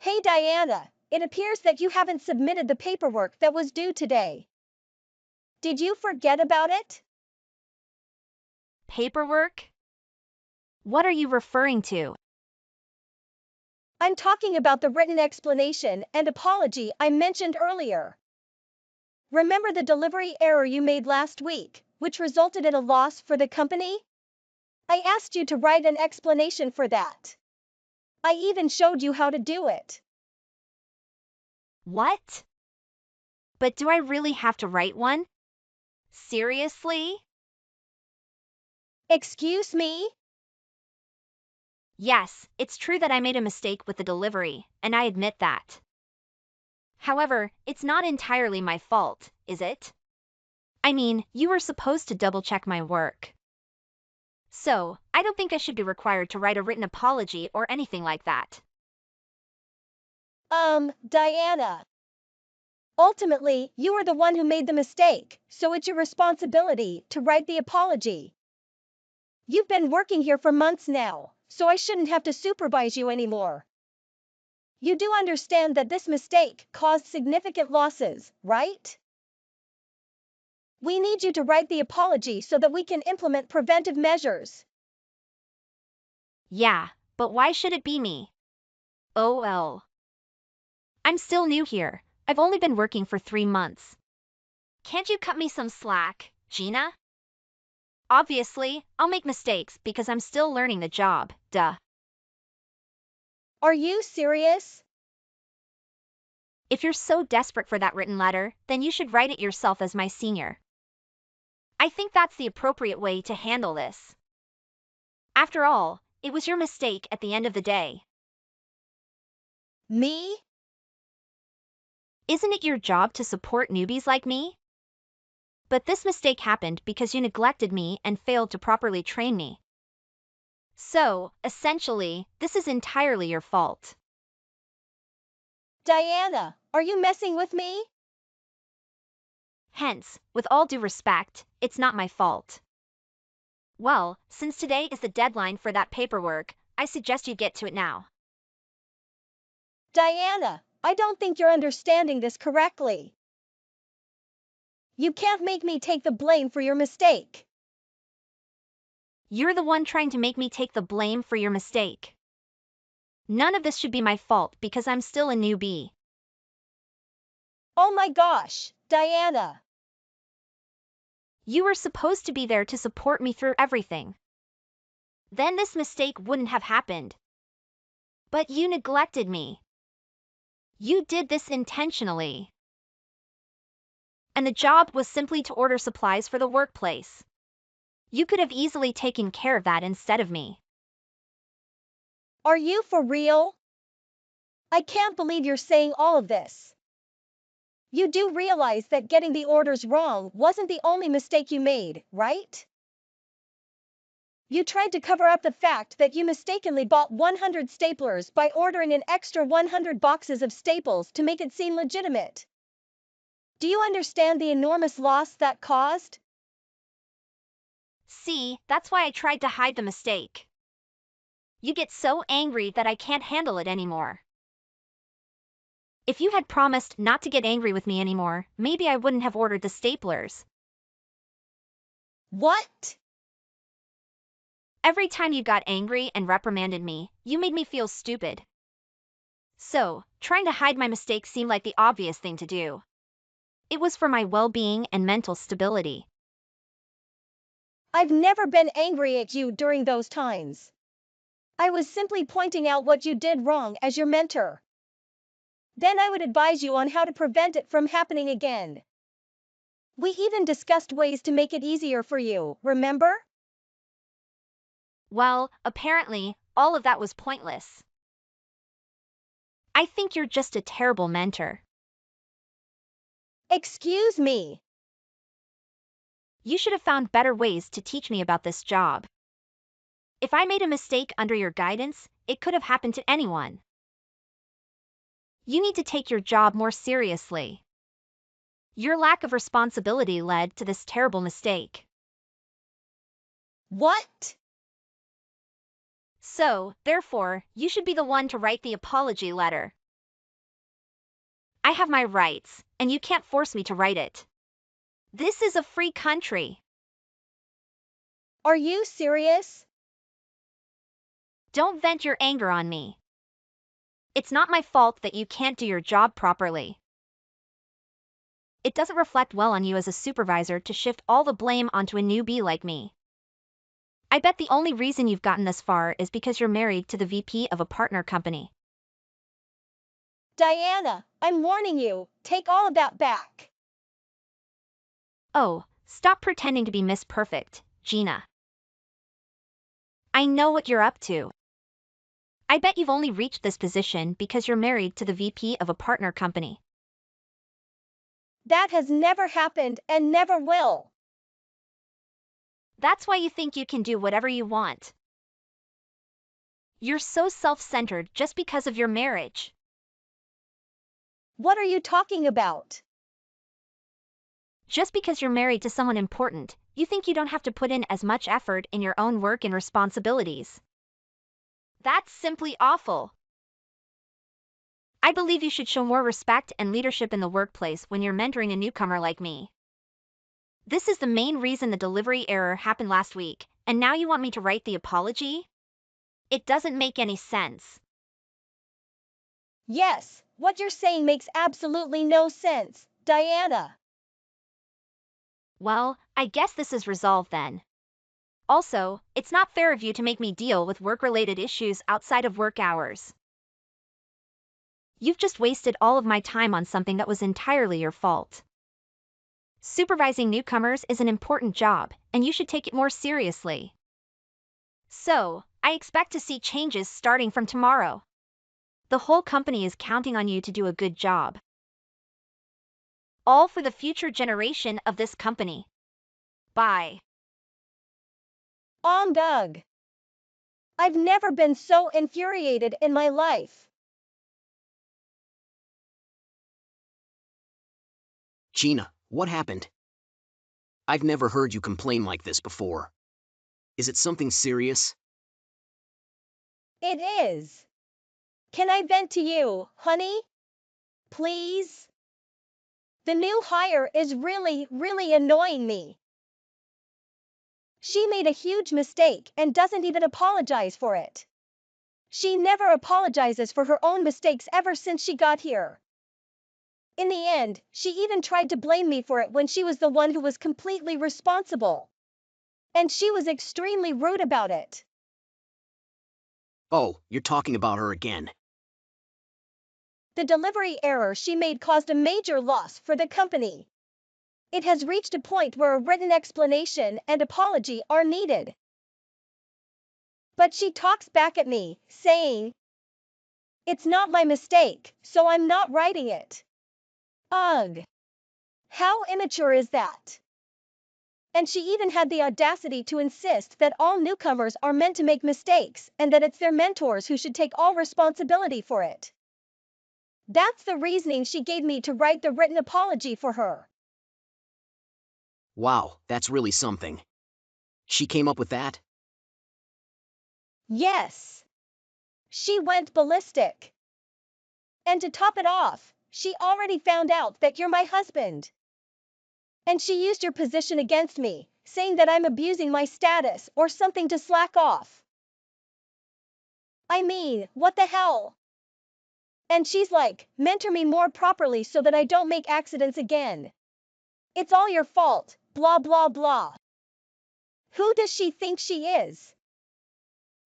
Hey Diana, it appears that you haven't submitted the paperwork that was due today. Did you forget about it? Paperwork? What are you referring to? I'm talking about the written explanation and apology I mentioned earlier. Remember the delivery error you made last week, which resulted in a loss for the company? I asked you to write an explanation for that. I even showed you how to do it. What? But do I really have to write one? Seriously? Excuse me? Yes, it's true that I made a mistake with the delivery, and I admit that. However, it's not entirely my fault, is it? I mean, you were supposed to double-check my work. So, I don't think I should be required to write a written apology or anything like that. Diana. Ultimately, you are the one who made the mistake, so it's your responsibility to write the apology. You've been working here for months now, so I shouldn't have to supervise you anymore. You do understand that this mistake caused significant losses, right? We need you to write the apology so that we can implement preventive measures. Yeah, but why should it be me? Oh well. I'm still new here. I've only been working for 3 months. Can't you cut me some slack, Gina? Obviously, I'll make mistakes because I'm still learning the job, duh. Are you serious? If you're so desperate for that written letter, then you should write it yourself as my senior. I think that's the appropriate way to handle this. After all, it was your mistake at the end of the day. Me? Isn't it your job to support newbies like me? But this mistake happened because you neglected me and failed to properly train me. So, essentially, this is entirely your fault. Diana, are you messing with me? Hence, with all due respect, it's not my fault. Well, since today is the deadline for that paperwork, I suggest you get to it now. Diana, I don't think you're understanding this correctly. You can't make me take the blame for your mistake. You're the one trying to make me take the blame for your mistake. None of this should be my fault because I'm still a newbie. Oh my gosh, Diana. You were supposed to be there to support me through everything. Then this mistake wouldn't have happened. But you neglected me. You did this intentionally. And the job was simply to order supplies for the workplace. You could have easily taken care of that instead of me. Are you for real? I can't believe you're saying all of this. You do realize that getting the orders wrong wasn't the only mistake you made, right? You tried to cover up the fact that you mistakenly bought 100 staplers by ordering an extra 100 boxes of staples to make it seem legitimate. Do you understand the enormous loss that caused? See, that's why I tried to hide the mistake. You get so angry that I can't handle it anymore. If you had promised not to get angry with me anymore, maybe I wouldn't have ordered the staplers. What? Every time you got angry and reprimanded me, you made me feel stupid. So, trying to hide my mistake seemed like the obvious thing to do. It was for my well-being and mental stability. I've never been angry at you during those times. I was simply pointing out what you did wrong as your mentor. Then I would advise you on how to prevent it from happening again. We even discussed ways to make it easier for you, remember? Well, apparently, all of that was pointless. I think you're just a terrible mentor. Excuse me. You should have found better ways to teach me about this job. If I made a mistake under your guidance, it could have happened to anyone. You need to take your job more seriously. Your lack of responsibility led to this terrible mistake. What? So, therefore, you should be the one to write the apology letter. I have my rights, and you can't force me to write it. This is a free country. Are you serious? Don't vent your anger on me. It's not my fault that you can't do your job properly. It doesn't reflect well on you as a supervisor to shift all the blame onto a newbie like me. I bet the only reason you've gotten this far is because you're married to the VP of a partner company. Diana, I'm warning you, take all of that back. Oh, stop pretending to be Miss Perfect, Gina. I know what you're up to. I bet you've only reached this position because you're married to the VP of a partner company. That has never happened and never will. That's why you think you can do whatever you want. You're so self-centered just because of your marriage. What are you talking about? Just because you're married to someone important, you think you don't have to put in as much effort in your own work and responsibilities. That's simply awful. I believe you should show more respect and leadership in the workplace when you're mentoring a newcomer like me. This is the main reason the delivery error happened last week, and now you want me to write the apology? It doesn't make any sense. Yes, what you're saying makes absolutely no sense, Diana. Well, I guess this is resolved then. Also, it's not fair of you to make me deal with work-related issues outside of work hours. You've just wasted all of my time on something that was entirely your fault. Supervising newcomers is an important job, and you should take it more seriously. So, I expect to see changes starting from tomorrow. The whole company is counting on you to do a good job. All for the future generation of this company. Bye. Doug. I've never been so infuriated in my life. Gina, what happened? I've never heard you complain like this before. Is it something serious? It is. Can I vent to you, honey? Please? The new hire is really annoying me. She made a huge mistake and doesn't even apologize for it. She never apologizes for her own mistakes ever since she got here. In the end, she even tried to blame me for it when she was the one who was completely responsible. And she was extremely rude about it. Oh, you're talking about her again. The delivery error she made caused a major loss for the company. It has reached a point where a written explanation and apology are needed. But she talks back at me, saying, "It's not my mistake, so I'm not writing it." Ugh! How immature is that? And she even had the audacity to insist that all newcomers are meant to make mistakes and that it's their mentors who should take all responsibility for it. That's the reasoning she gave me to write the written apology for her. Wow, that's really something. She came up with that? Yes. She went ballistic. And to top it off, she already found out that you're my husband. And she used your position against me, saying that I'm abusing my status or something to slack off. I mean, what the hell? And she's like, mentor me more properly so that I don't make accidents again. It's all your fault, blah blah blah. Who does she think she is?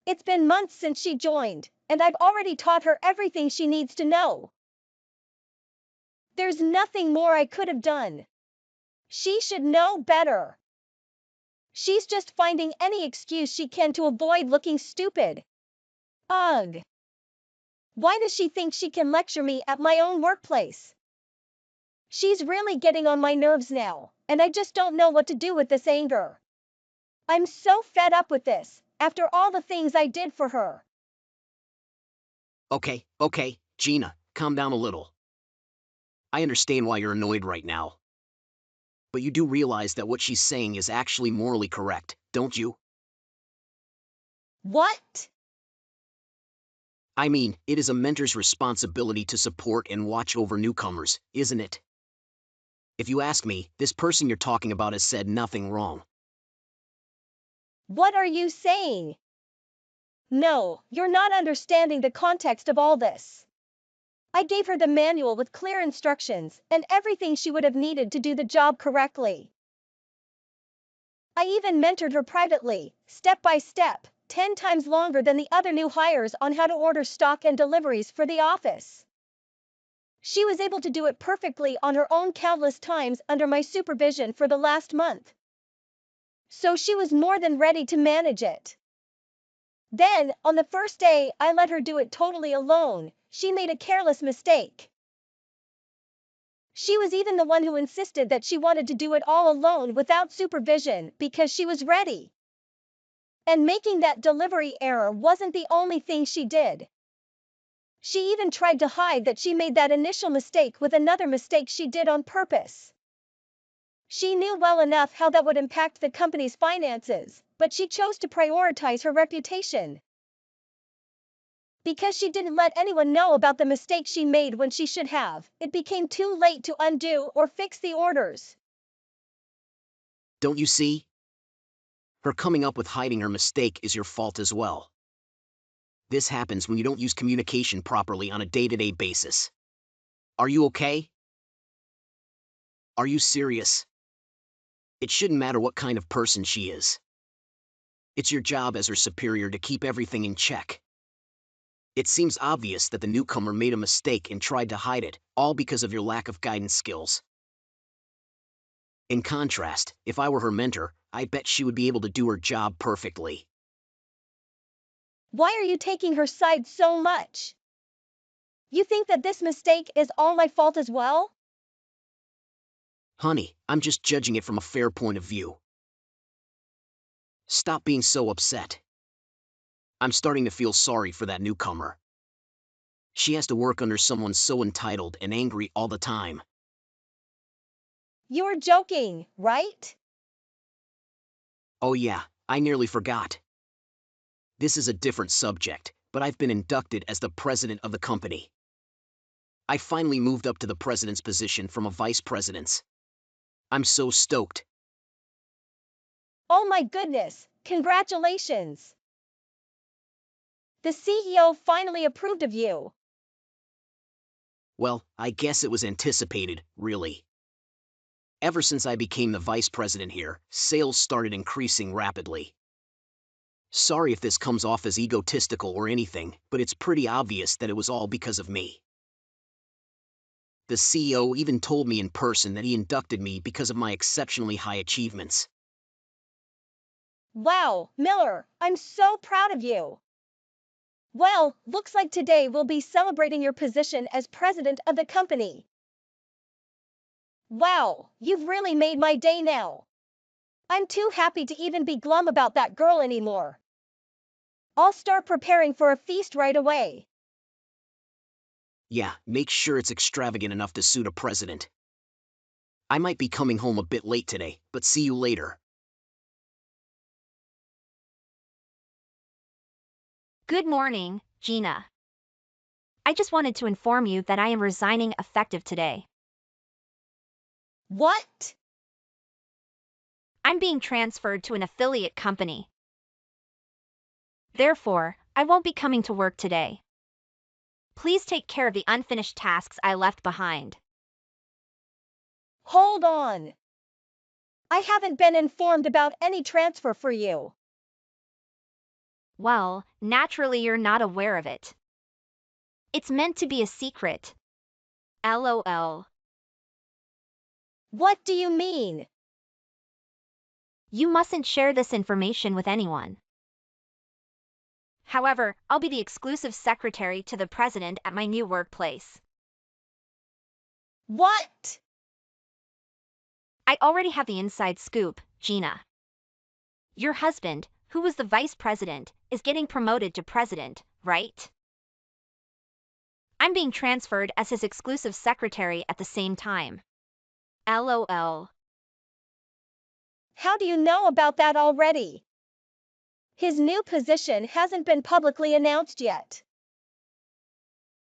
It's been months since she joined, and I've already taught her everything she needs to know. There's nothing more I could have done. She should know better. She's just finding any excuse she can to avoid looking stupid. Ugh. Why does she think she can lecture me at my own workplace? She's really getting on my nerves now, and I just don't know what to do with this anger. I'm so fed up with this, after all the things I did for her. Okay, Gina, calm down a little. I understand why you're annoyed right now. But you do realize that what she's saying is actually morally correct, don't you? What? I mean, it is a mentor's responsibility to support and watch over newcomers, isn't it? If you ask me, this person you're talking about has said nothing wrong. What are you saying? No, you're not understanding the context of all this. I gave her the manual with clear instructions and everything she would have needed to do the job correctly. I even mentored her privately, step by step, 10 times longer than the other new hires on how to order stock and deliveries for the office. She was able to do it perfectly on her own countless times under my supervision for the last month. So she was more than ready to manage it. Then, on the first day, I let her do it totally alone. She made a careless mistake. She was even the one who insisted that she wanted to do it all alone without supervision because she was ready. And making that delivery error wasn't the only thing she did. She even tried to hide that she made that initial mistake with another mistake she did on purpose. She knew well enough how that would impact the company's finances, but she chose to prioritize her reputation. Because she didn't let anyone know about the mistake she made when she should have, it became too late to undo or fix the orders. Don't you see? Her coming up with hiding her mistake is your fault as well. This happens when you don't use communication properly on a day-to-day basis. Are you okay? Are you serious? It shouldn't matter what kind of person she is. It's your job as her superior to keep everything in check. It seems obvious that the newcomer made a mistake and tried to hide it, all because of your lack of guidance skills. In contrast, if I were her mentor, I bet she would be able to do her job perfectly. Why are you taking her side so much? You think that this mistake is all my fault as well? Honey, I'm just judging it from a fair point of view. Stop being so upset. I'm starting to feel sorry for that newcomer. She has to work under someone so entitled and angry all the time. You're joking, right? Oh yeah, I nearly forgot. This is a different subject, but I've been inducted as the president of the company. I finally moved up to the president's position from a vice president's. I'm so stoked. Oh my goodness, congratulations! The CEO finally approved of you. Well, I guess it was anticipated, really. Ever since I became the vice president here, sales started increasing rapidly. Sorry if this comes off as egotistical or anything, but it's pretty obvious that it was all because of me. The CEO even told me in person that he inducted me because of my exceptionally high achievements. Wow, Miller, I'm so proud of you. Well, looks like today we'll be celebrating your position as president of the company. Wow, you've really made my day now. I'm too happy to even be glum about that girl anymore. I'll start preparing for a feast right away. Yeah, make sure it's extravagant enough to suit a president. I might be coming home a bit late today, but see you later. Good morning, Gina. I just wanted to inform you that I am resigning effective today. What? I'm being transferred to an affiliate company. Therefore, I won't be coming to work today. Please take care of the unfinished tasks I left behind. Hold on. I haven't been informed about any transfer for you. Well, naturally you're not aware of it. It's meant to be a secret. LOL. What do you mean? You mustn't share this information with anyone. However, I'll be the exclusive secretary to the president at my new workplace. What? I already have the inside scoop, Gina. Your husband, who was the vice president, is getting promoted to president, right? I'm being transferred as his exclusive secretary at the same time. LOL. How do you know about that already? His new position hasn't been publicly announced yet.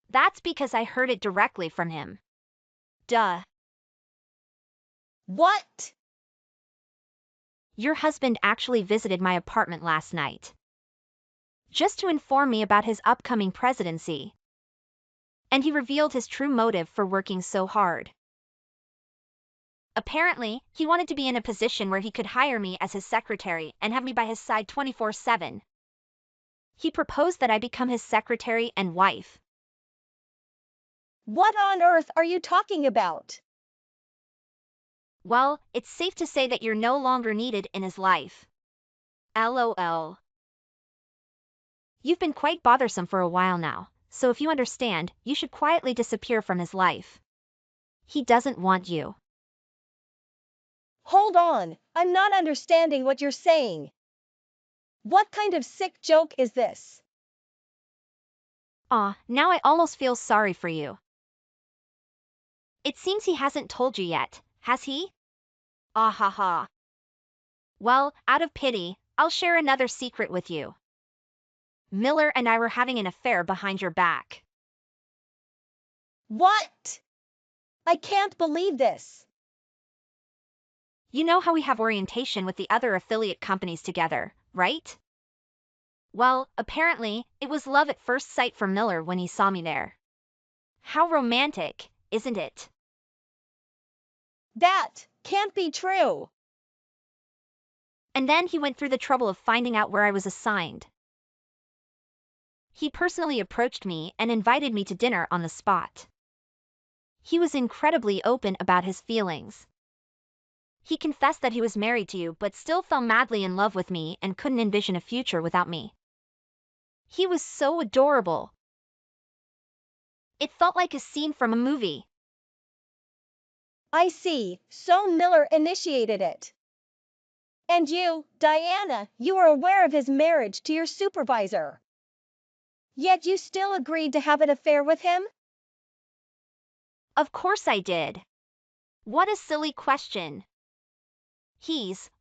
That's because I heard it directly from him. Duh. What? Your husband actually visited my apartment last night. Just to inform me about his upcoming presidency. And he revealed his true motive for working so hard. Apparently, he wanted to be in a position where he could hire me as his secretary and have me by his side 24/7. He proposed that I become his secretary and wife. What on earth are you talking about? Well, it's safe to say that you're no longer needed in his life. LOL. You've been quite bothersome for a while now, so if you understand, you should quietly disappear from his life. He doesn't want you. Hold on, I'm not understanding what you're saying. What kind of sick joke is this? Aw, now I almost feel sorry for you. It seems he hasn't told you yet, has he? Ah ha ha. Well, out of pity, I'll share another secret with you. Miller and I were having an affair behind your back. What? I can't believe this. You know how we have orientation with the other affiliate companies together, right? Well, apparently, it was love at first sight for Miller when he saw me there. How romantic, isn't it? That can't be true. And then he went through the trouble of finding out where I was assigned. He personally approached me and invited me to dinner on the spot. He was incredibly open about his feelings. He confessed that he was married to you but still fell madly in love with me and couldn't envision a future without me. He was so adorable. It felt like a scene from a movie. I see, so Miller initiated it. And you, Diana, you were aware of his marriage to your supervisor. Yet you still agreed to have an affair with him? Of course I did. What a silly question.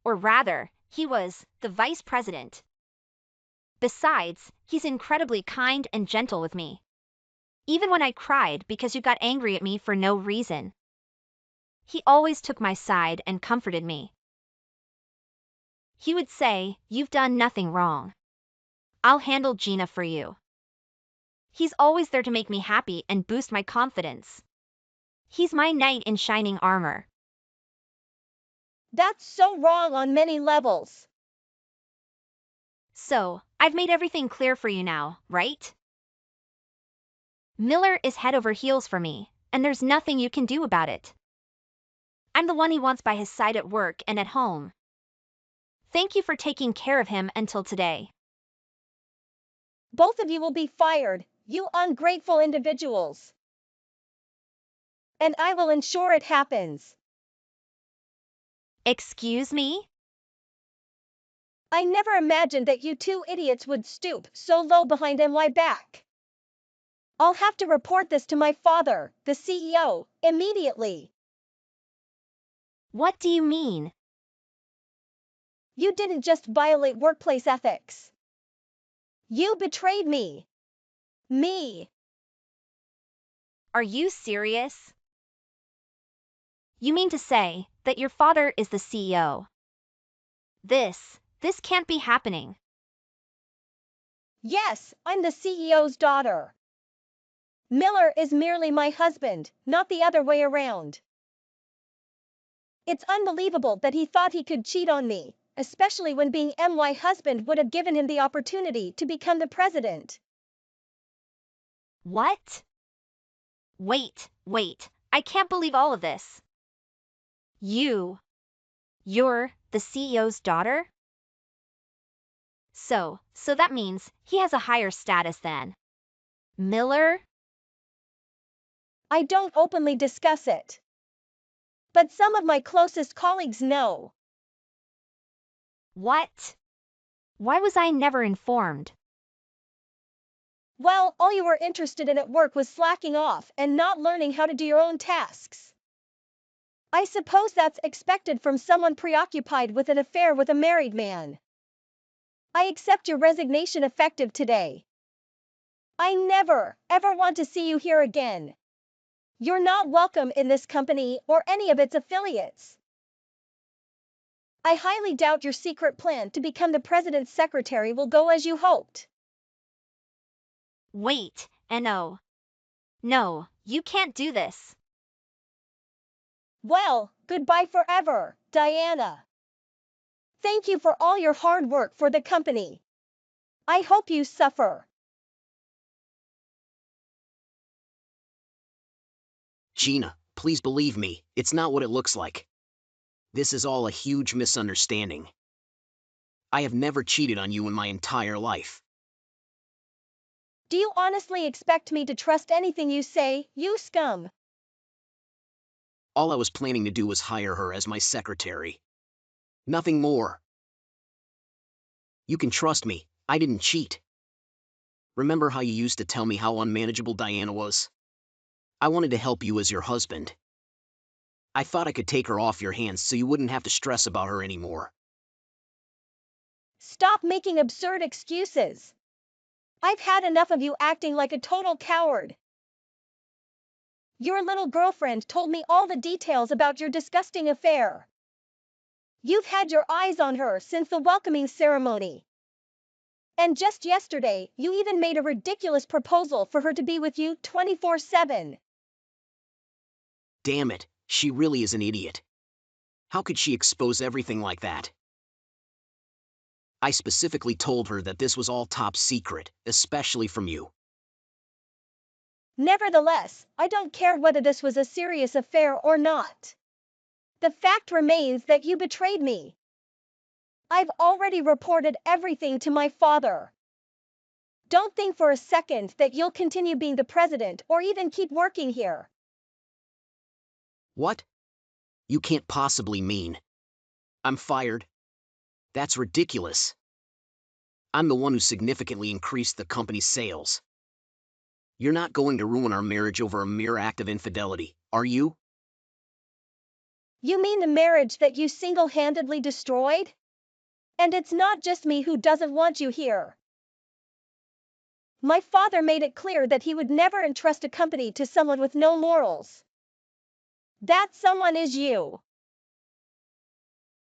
Or rather, he was, the vice president. Besides, he's incredibly kind and gentle with me. Even when I cried because you got angry at me for no reason. He always took my side and comforted me. He would say, "You've done nothing wrong. I'll handle Gina for you." He's always there to make me happy and boost my confidence. He's my knight in shining armor. That's so wrong on many levels. So, I've made everything clear for you now, right? Miller is head over heels for me, and there's nothing you can do about it. I'm the one he wants by his side at work and at home. Thank you for taking care of him until today. Both of you will be fired, you ungrateful individuals. And I will ensure it happens. Excuse me? I never imagined that you two idiots would stoop so low behind my back. I'll have to report this to my father, the CEO, immediately. What do you mean? You didn't just violate workplace ethics. You betrayed me. Me. Are you serious? You mean to say that your father is the CEO? This can't be happening. Yes, I'm the CEO's daughter. Miller is merely my husband, not the other way around. It's unbelievable that he thought he could cheat on me, especially when being my husband would have given him the opportunity to become the president. What? Wait, I can't believe all of this. You're the CEO's daughter? So that means he has a higher status than Miller? I don't openly discuss it. But some of my closest colleagues know. What? Why was I never informed? Well, all you were interested in at work was slacking off and not learning how to do your own tasks. I suppose that's expected from someone preoccupied with an affair with a married man. I accept your resignation effective today. I never, ever want to see you here again. You're not welcome in this company or any of its affiliates. I highly doubt your secret plan to become the president's secretary will go as you hoped. Wait, no. No, you can't do this. Well, goodbye forever, Diana. Thank you for all your hard work for the company. I hope you suffer. Gina, please believe me, it's not what it looks like. This is all a huge misunderstanding. I have never cheated on you in my entire life. Do you honestly expect me to trust anything you say, you scum? All I was planning to do was hire her as my secretary. Nothing more. You can trust me, I didn't cheat. Remember how you used to tell me how unmanageable Diana was? I wanted to help you as your husband. I thought I could take her off your hands so you wouldn't have to stress about her anymore. Stop making absurd excuses. I've had enough of you acting like a total coward. Your little girlfriend told me all the details about your disgusting affair. You've had your eyes on her since the welcoming ceremony. And just yesterday, you even made a ridiculous proposal for her to be with you 24/7. Damn it, she really is an idiot. How could she expose everything like that? I specifically told her that this was all top secret, especially from you. Nevertheless, I don't care whether this was a serious affair or not. The fact remains that you betrayed me. I've already reported everything to my father. Don't think for a second that you'll continue being the president or even keep working here. What? You can't possibly mean. I'm fired? That's ridiculous. I'm the one who significantly increased the company's sales. You're not going to ruin our marriage over a mere act of infidelity, are you? You mean the marriage that you single-handedly destroyed? And it's not just me who doesn't want you here. My father made it clear that he would never entrust a company to someone with no morals. That someone is you.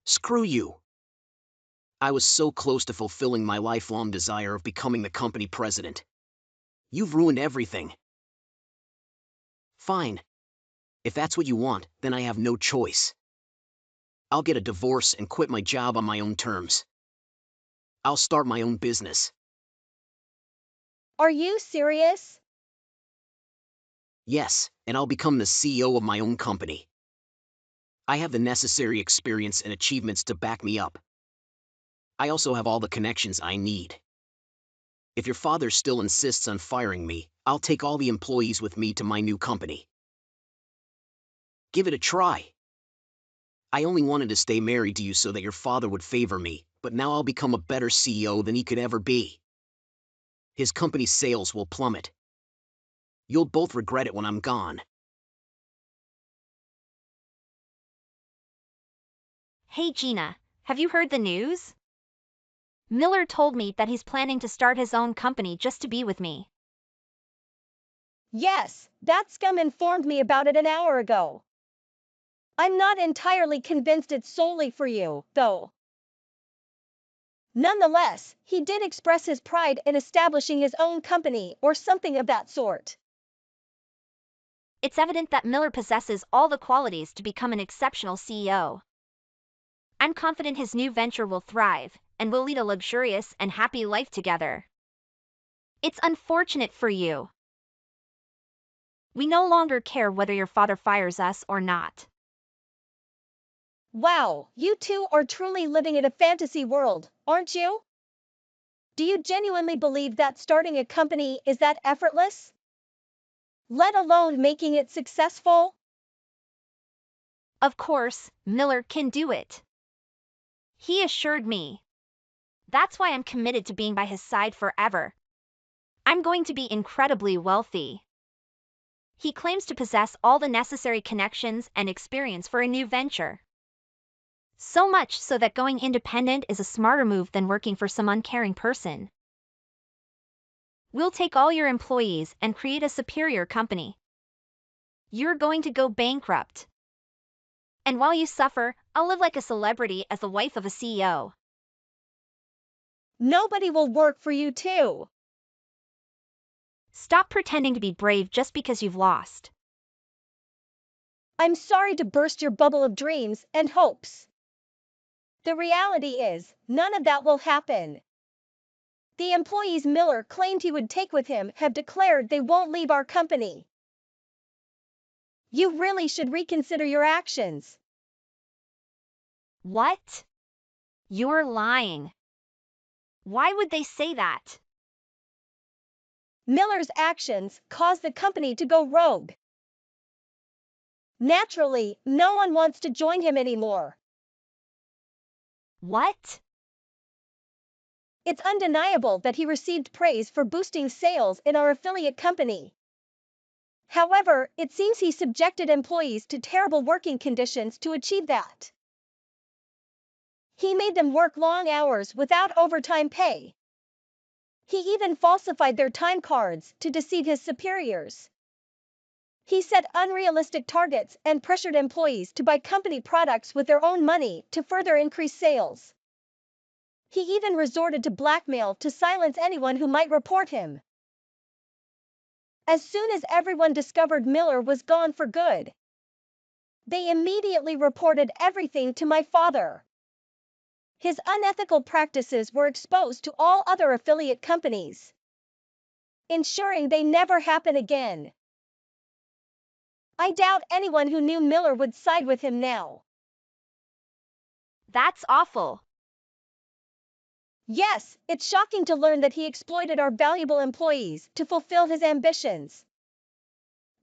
Screw you. I was so close to fulfilling my lifelong desire of becoming the company president. You've ruined everything. Fine. If that's what you want, then I have no choice. I'll get a divorce and quit my job on my own terms. I'll start my own business. Are you serious? Yes, and I'll become the CEO of my own company. I have the necessary experience and achievements to back me up. I also have all the connections I need. If your father still insists on firing me, I'll take all the employees with me to my new company. Give it a try. I only wanted to stay married to you so that your father would favor me, but now I'll become a better CEO than he could ever be. His company's sales will plummet. You'll both regret it when I'm gone. Hey Gina, have you heard the news? Miller told me that he's planning to start his own company just to be with me. Yes, that scum informed me about it an hour ago. I'm not entirely convinced it's solely for you, though. Nonetheless, he did express his pride in establishing his own company or something of that sort. It's evident that Miller possesses all the qualities to become an exceptional CEO. I'm confident his new venture will thrive, and we'll lead a luxurious and happy life together. It's unfortunate for you. We no longer care whether your father fires us or not. Wow, you two are truly living in a fantasy world, aren't you? Do you genuinely believe that starting a company is that effortless? Let alone making it successful? Of course, Miller can do it. He assured me. That's why I'm committed to being by his side forever. I'm going to be incredibly wealthy. He claims to possess all the necessary connections and experience for a new venture. So much so that going independent is a smarter move than working for some uncaring person. We'll take all your employees and create a superior company. You're going to go bankrupt. And while you suffer, I'll live like a celebrity as the wife of a CEO. Nobody will work for you too. Stop pretending to be brave just because you've lost. I'm sorry to burst your bubble of dreams and hopes. The reality is, none of that will happen. The employees Miller claimed he would take with him have declared they won't leave our company. You really should reconsider your actions. What? You're lying. Why would they say that? Miller's actions caused the company to go rogue. Naturally, no one wants to join him anymore. What? It's undeniable that he received praise for boosting sales in our affiliate company. However, it seems he subjected employees to terrible working conditions to achieve that. He made them work long hours without overtime pay. He even falsified their time cards to deceive his superiors. He set unrealistic targets and pressured employees to buy company products with their own money to further increase sales. He even resorted to blackmail to silence anyone who might report him. As soon as everyone discovered Miller was gone for good, they immediately reported everything to my father. His unethical practices were exposed to all other affiliate companies, ensuring they never happen again. I doubt anyone who knew Miller would side with him now. That's awful. Yes, it's shocking to learn that he exploited our valuable employees to fulfill his ambitions.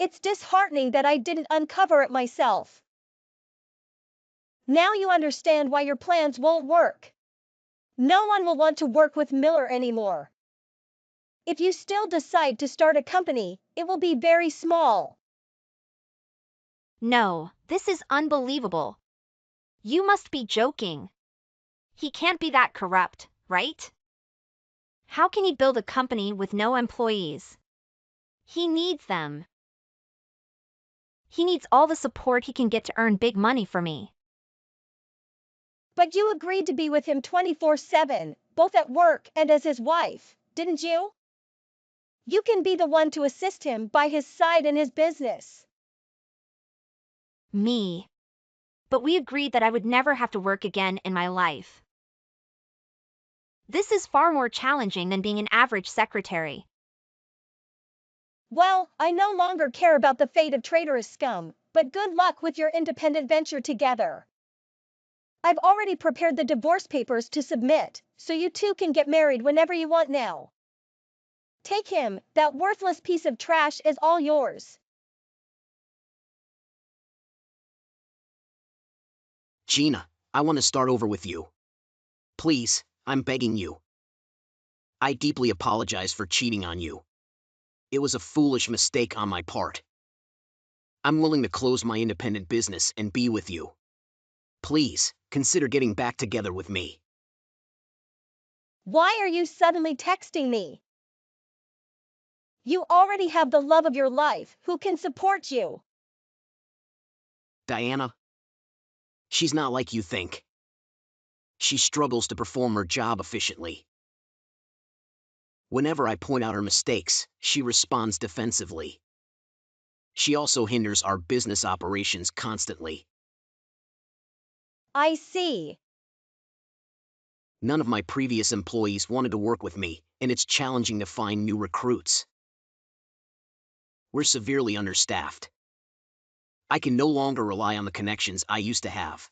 It's disheartening that I didn't uncover it myself. Now you understand why your plans won't work. No one will want to work with Miller anymore. If you still decide to start a company, it will be very small. No, this is unbelievable. You must be joking. He can't be that corrupt, right? How can he build a company with no employees? He needs them. He needs all the support he can get to earn big money for me. But you agreed to be with him 24/7, both at work and as his wife, didn't you? You can be the one to assist him by his side in his business. Me. But we agreed that I would never have to work again in my life. This is far more challenging than being an average secretary. Well, I no longer care about the fate of traitorous scum, but good luck with your independent venture together. I've already prepared the divorce papers to submit, so you two can get married whenever you want now. Take him, that worthless piece of trash is all yours. Gina, I want to start over with you. Please, I'm begging you. I deeply apologize for cheating on you. It was a foolish mistake on my part. I'm willing to close my independent business and be with you. Please, consider getting back together with me. Why are you suddenly texting me? You already have the love of your life who can support you. Diana? She's not like you think. She struggles to perform her job efficiently. Whenever I point out her mistakes, she responds defensively. She also hinders our business operations constantly. I see. None of my previous employees wanted to work with me, and it's challenging to find new recruits. We're severely understaffed. I can no longer rely on the connections I used to have.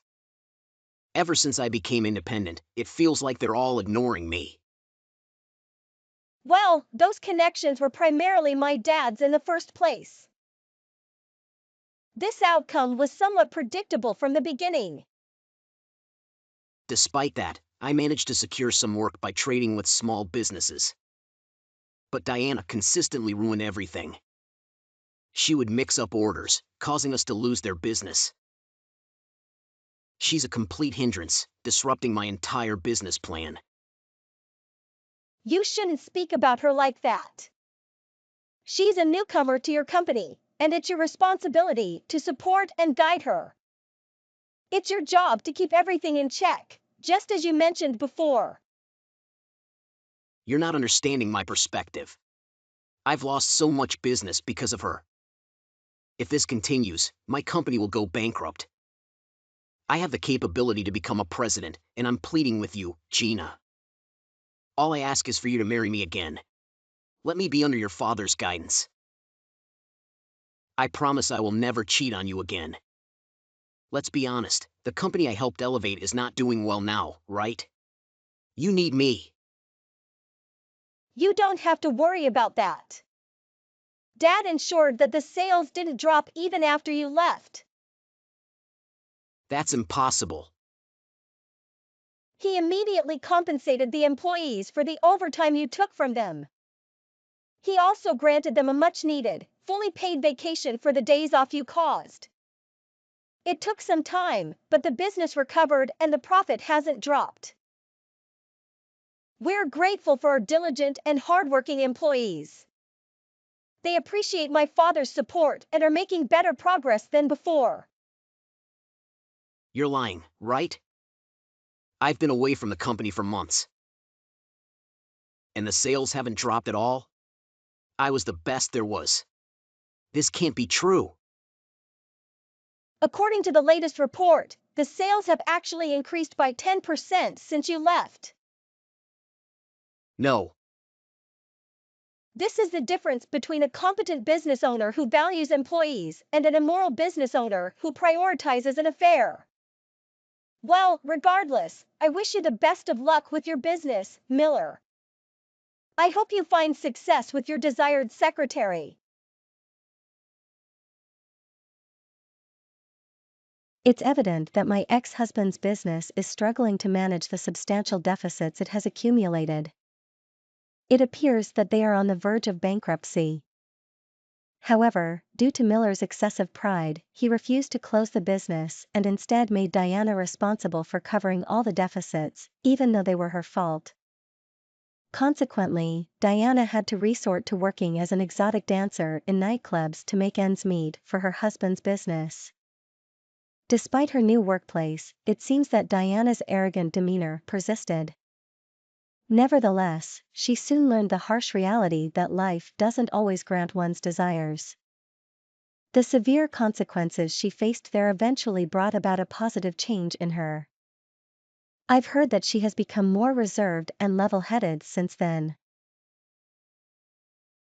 Ever since I became independent, it feels like they're all ignoring me. Well, those connections were primarily my dad's in the first place. This outcome was somewhat predictable from the beginning. Despite that, I managed to secure some work by trading with small businesses. But Diana consistently ruined everything. She would mix up orders, causing us to lose their business. She's a complete hindrance, disrupting my entire business plan. You shouldn't speak about her like that. She's a newcomer to your company, and it's your responsibility to support and guide her. It's your job to keep everything in check, just as you mentioned before. You're not understanding my perspective. I've lost so much business because of her. If this continues, my company will go bankrupt. I have the capability to become a president, and I'm pleading with you, Gina. All I ask is for you to marry me again. Let me be under your father's guidance. I promise I will never cheat on you again. Let's be honest, the company I helped elevate is not doing well now, right? You need me. You don't have to worry about that. Dad ensured that the sales didn't drop even after you left. That's impossible. He immediately compensated the employees for the overtime you took from them. He also granted them a much-needed, fully paid vacation for the days off you caused. It took some time, but the business recovered and the profit hasn't dropped. We're grateful for our diligent and hardworking employees. They appreciate my father's support and are making better progress than before. You're lying, right? I've been away from the company for months. And the sales haven't dropped at all? I was the best there was. This can't be true. According to the latest report, the sales have actually increased by 10% since you left. No. This is the difference between a competent business owner who values employees and an immoral business owner who prioritizes an affair. Well, regardless, I wish you the best of luck with your business, Miller. I hope you find success with your desired secretary. It's evident that my ex-husband's business is struggling to manage the substantial deficits it has accumulated. It appears that they are on the verge of bankruptcy. However, due to Miller's excessive pride, he refused to close the business and instead made Diana responsible for covering all the deficits, even though they were her fault. Consequently, Diana had to resort to working as an exotic dancer in nightclubs to make ends meet for her husband's business. Despite her new workplace, it seems that Diana's arrogant demeanor persisted. Nevertheless, she soon learned the harsh reality that life doesn't always grant one's desires. The severe consequences she faced there eventually brought about a positive change in her. I've heard that she has become more reserved and level-headed since then.